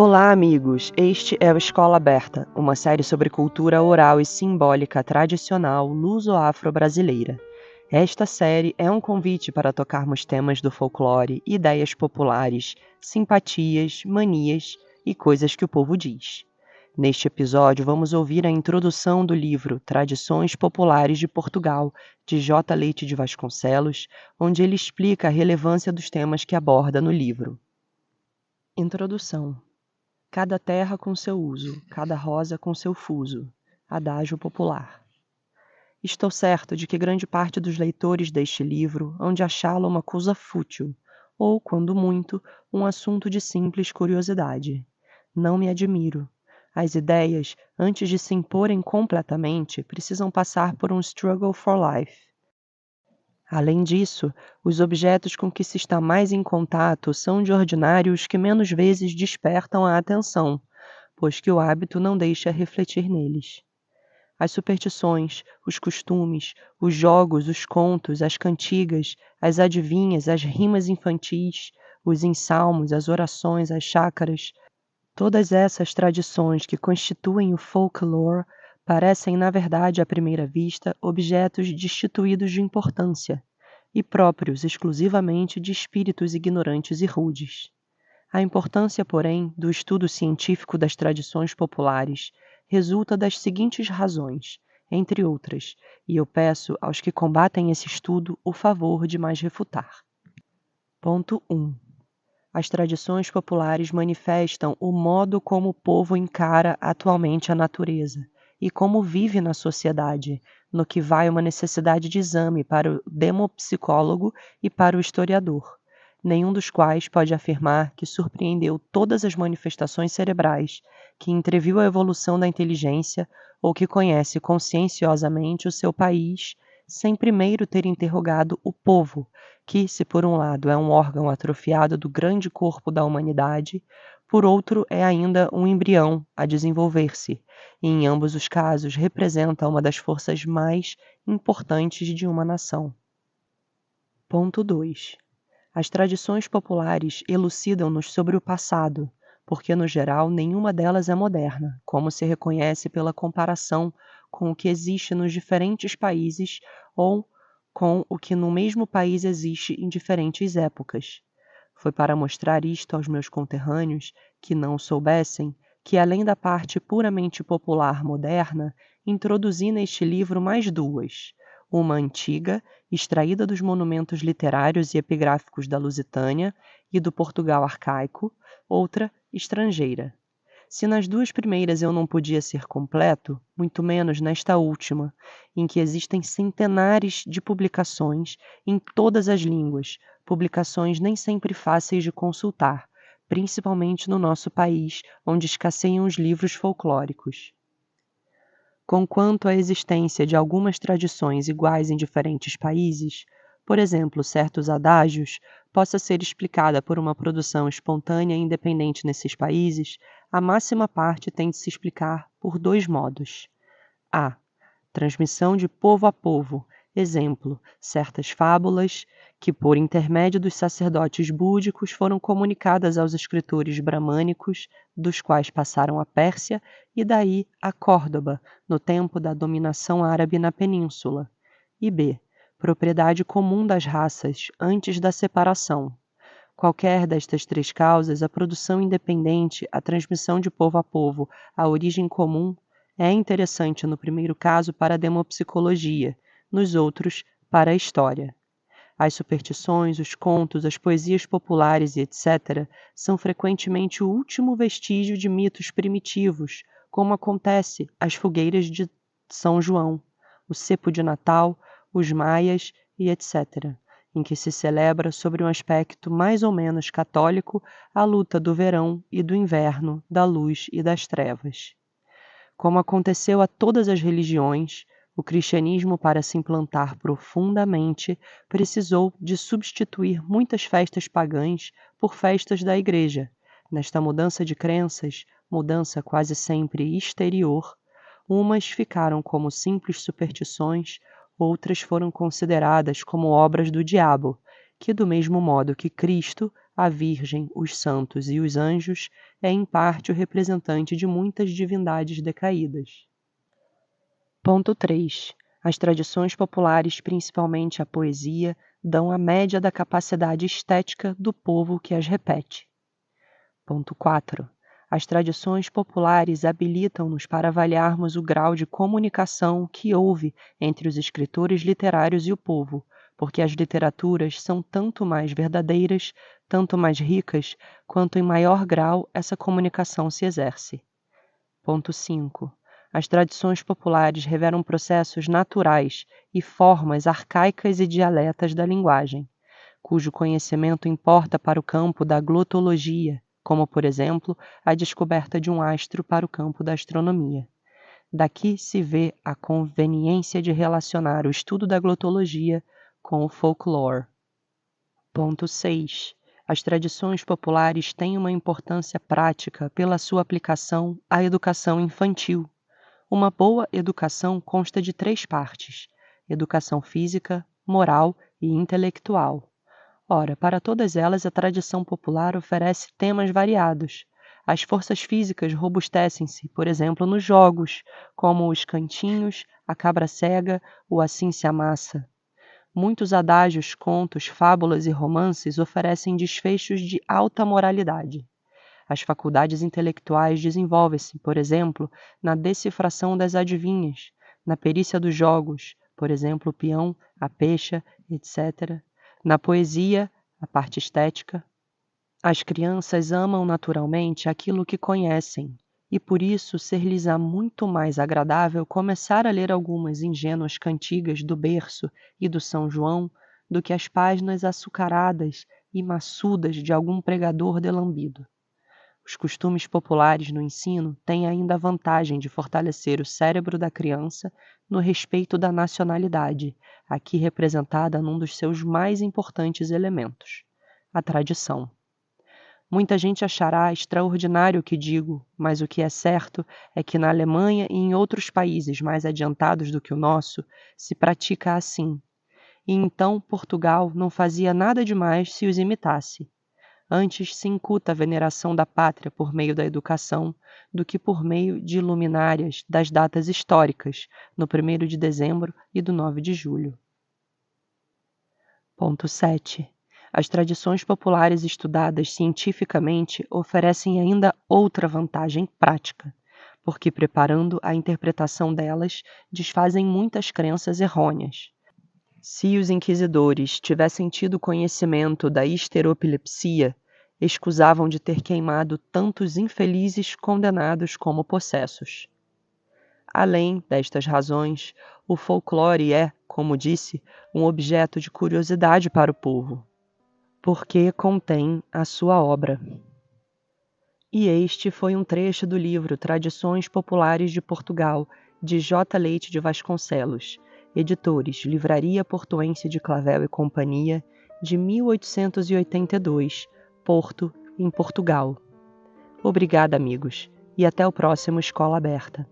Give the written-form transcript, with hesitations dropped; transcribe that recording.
Olá, amigos! Este é o Escola Aberta, uma série sobre cultura oral e simbólica tradicional luso-afro-brasileira. Esta série é um convite para tocarmos temas do folclore, ideias populares, simpatias, manias e coisas que o povo diz. Neste episódio, vamos ouvir a introdução do livro Tradições Populares de Portugal, de J. Leite de Vasconcelos, onde ele explica a relevância dos temas que aborda no livro. Introdução. Cada terra com seu uso, cada rosa com seu fuso. Adágio popular. Estou certo de que grande parte dos leitores deste livro hão de achá-lo uma coisa fútil, ou, quando muito, um assunto de simples curiosidade. Não me admiro. As ideias, antes de se imporem completamente, precisam passar por um struggle for life. Além disso, os objetos com que se está mais em contato são de ordinário os que menos vezes despertam a atenção, pois que o hábito não deixa refletir neles. As superstições, os costumes, os jogos, os contos, as cantigas, as adivinhas, as rimas infantis, os ensalmos, as orações, as chácaras, todas essas tradições que constituem o folklore parecem, na verdade, à primeira vista, objetos destituídos de importância e próprios exclusivamente de espíritos ignorantes e rudes. A importância, porém, do estudo científico das tradições populares resulta das seguintes razões, entre outras, e eu peço aos que combatem esse estudo o favor de mais refutar. Ponto 1. As tradições populares manifestam o modo como o povo encara atualmente a natureza e como vive na sociedade, no que vai uma necessidade de exame para o demopsicólogo e para o historiador, nenhum dos quais pode afirmar que surpreendeu todas as manifestações cerebrais, que entreviu a evolução da inteligência ou que conhece conscienciosamente o seu país, sem primeiro ter interrogado o povo, que, se por um lado é um órgão atrofiado do grande corpo da humanidade, por outro é ainda um embrião a desenvolver-se, e em ambos os casos representa uma das forças mais importantes de uma nação. Ponto 2. As tradições populares elucidam-nos sobre o passado, porque, no geral, nenhuma delas é moderna, como se reconhece pela comparação com o que existe nos diferentes países ou com o que no mesmo país existe em diferentes épocas. Foi para mostrar isto aos meus conterrâneos, que não o soubessem, que, além da parte puramente popular moderna, introduzi neste livro mais duas. Uma antiga, extraída dos monumentos literários e epigráficos da Lusitânia e do Portugal arcaico, outra estrangeira. Se nas duas primeiras eu não podia ser completo, muito menos nesta última, em que existem centenares de publicações em todas as línguas, publicações nem sempre fáceis de consultar, principalmente no nosso país, onde escasseiam os livros folclóricos. Conquanto à existência de algumas tradições iguais em diferentes países, por exemplo, certos adágios, possa ser explicada por uma produção espontânea e independente nesses países, a máxima parte tem de se explicar por dois modos. A. Transmissão de povo a povo, exemplo, certas fábulas que, por intermédio dos sacerdotes búdicos, foram comunicadas aos escritores bramânicos, dos quais passaram à Pérsia e daí a Córdoba, no tempo da dominação árabe na península. E B. Propriedade comum das raças, antes da separação. Qualquer destas três causas, a produção independente, a transmissão de povo a povo, a origem comum, é interessante no primeiro caso para a demopsicologia, nos outros para a história. As superstições, os contos, as poesias populares e etc. são frequentemente o último vestígio de mitos primitivos, como acontece às fogueiras de São João, o cepo de Natal, os maias e etc., em que se celebra, sobre um aspecto mais ou menos católico, a luta do verão e do inverno, da luz e das trevas. Como aconteceu a todas as religiões, o cristianismo, para se implantar profundamente, precisou de substituir muitas festas pagãs por festas da Igreja. Nesta mudança de crenças, mudança quase sempre exterior, umas ficaram como simples superstições, outras foram consideradas como obras do diabo, que, do mesmo modo que Cristo, a Virgem, os santos e os anjos, é em parte o representante de muitas divindades decaídas. Ponto 3. As tradições populares, principalmente a poesia, dão a média da capacidade estética do povo que as repete. Ponto 4. As tradições populares habilitam-nos para avaliarmos o grau de comunicação que houve entre os escritores literários e o povo, porque as literaturas são tanto mais verdadeiras, tanto mais ricas, quanto em maior grau essa comunicação se exerce. Ponto 5. As tradições populares revelam processos naturais e formas arcaicas e dialetas da linguagem, cujo conhecimento importa para o campo da glotologia, como, por exemplo, a descoberta de um astro para o campo da astronomia. Daqui se vê a conveniência de relacionar o estudo da glotologia com o folclore. Ponto 6. As tradições populares têm uma importância prática pela sua aplicação à educação infantil. Uma boa educação consta de 3 partes: educação física, moral e intelectual. Ora, para todas elas, a tradição popular oferece temas variados. As forças físicas robustecem-se, por exemplo, nos jogos, como os cantinhos, a cabra cega, o assim se amassa. Muitos adágios, contos, fábulas e romances oferecem desfechos de alta moralidade. As faculdades intelectuais desenvolvem-se, por exemplo, na decifração das adivinhas, na perícia dos jogos, por exemplo, o peão, a pecha, etc., na poesia, a parte estética. As crianças amam naturalmente aquilo que conhecem, e por isso ser-lhes-á muito mais agradável começar a ler algumas ingênuas cantigas do berço e do São João do que as páginas açucaradas e maçudas de algum pregador delambido. Os costumes populares no ensino têm ainda a vantagem de fortalecer o cérebro da criança no respeito da nacionalidade, aqui representada num dos seus mais importantes elementos, a tradição. Muita gente achará extraordinário o que digo, mas o que é certo é que na Alemanha e em outros países mais adiantados do que o nosso, se pratica assim. E então Portugal não fazia nada demais se os imitasse. Antes se incuta a veneração da pátria por meio da educação do que por meio de luminárias das datas históricas, no 1º de dezembro e do 9 de julho. Ponto 7. As tradições populares estudadas cientificamente oferecem ainda outra vantagem prática, porque preparando a interpretação delas, desfazem muitas crenças errôneas. Se os inquisidores tivessem tido conhecimento da histeropilepsia, escusavam de ter queimado tantos infelizes condenados como possessos. Além destas razões, o folclore é, como disse, um objeto de curiosidade para o povo, porque contém a sua obra. E este foi um trecho do livro Tradições Populares de Portugal, de J. Leite de Vasconcelos, editores Livraria Portuense de Clavel e Companhia, de 1882, Porto, em Portugal. Obrigada, amigos, e até o próximo Escola Aberta.